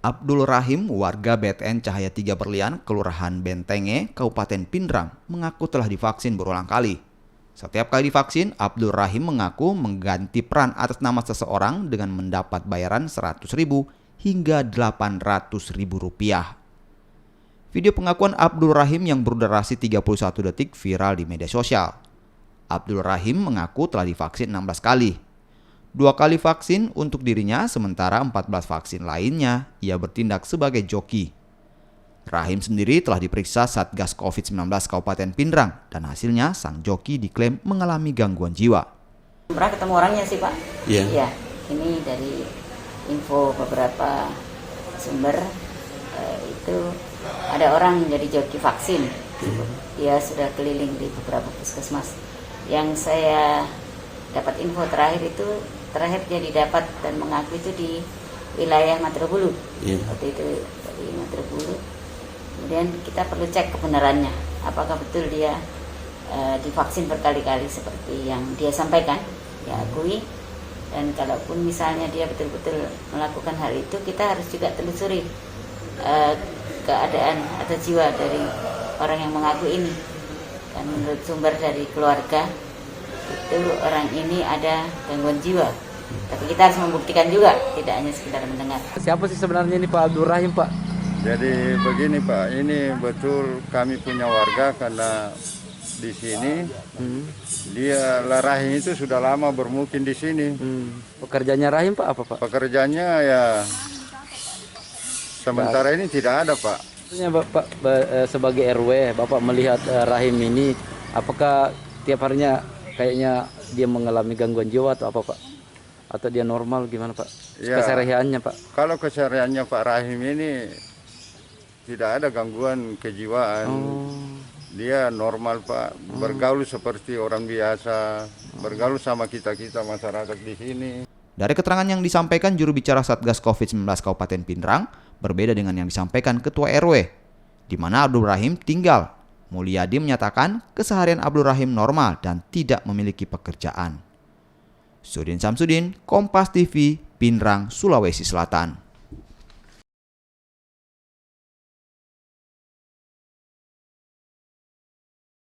Abdul Rahim, warga BTN Cahaya 3 Berlian, Kelurahan Bentenge, Kabupaten Pindrang, mengaku telah divaksin berulang kali. Setiap kali divaksin, Abdul Rahim mengaku mengganti peran atas nama seseorang dengan mendapat bayaran Rp100.000 hingga Rp800.000. Video pengakuan Abdul Rahim yang berdurasi 31 detik viral di media sosial. Abdul Rahim mengaku telah divaksin 16 kali. 2 kali vaksin untuk dirinya, sementara 14 vaksin lainnya ia bertindak sebagai joki. Rahim sendiri telah diperiksa Satgas COVID-19 Kabupaten Pindrang dan hasilnya sang joki diklaim mengalami gangguan jiwa. Pernah ketemu orangnya sih Pak? Iya. Iya, ini dari info beberapa sumber itu ada orang yang jadi joki vaksin. Dia sudah keliling di beberapa puskesmas. Yang saya dapat info terakhir dia didapat dan mengaku itu di wilayah Matrobulu. Waktu itu di Matrobulu. Kemudian kita perlu cek kebenarannya, apakah betul dia divaksin berkali-kali seperti yang dia sampaikan, dia akui. Dan kalaupun misalnya dia betul-betul melakukan hal itu, kita harus juga telusuri keadaan atau jiwa dari orang yang mengaku ini. Dan menurut sumber dari keluarga, itu orang ini ada gangguan jiwa. Tapi kita harus membuktikan juga, tidak hanya sekedar mendengar. Siapa sih sebenarnya ini Pak Abdul Rahim, Pak? Jadi begini Pak, ini betul kami punya warga karena di sini dia Rahim itu sudah lama bermukim di sini. Pekerjaannya Rahim Pak apa Pak? Pekerjaannya ya sementara ini tidak ada Pak. Maksudnya Bapak sebagai RW, Bapak melihat Rahim ini, apakah tiap harinya kayaknya dia mengalami gangguan jiwa atau apa Pak? Atau dia normal gimana Pak? Ya, kesehariannya Pak? Kalau kesehariannya Pak Rahim ini tidak ada gangguan kejiwaan. Dia normal Pak, bergaul seperti orang biasa, bergaul sama kita-kita masyarakat di sini. Dari keterangan yang disampaikan juru bicara Satgas COVID-19 Kabupaten Pindrang, berbeda dengan yang disampaikan Ketua RW, di mana Abdul Rahim tinggal. Mulyadi menyatakan keseharian Abdul Rahim normal dan tidak memiliki pekerjaan. Sudin Samsudin, Kompas TV, Pindrang, Sulawesi Selatan.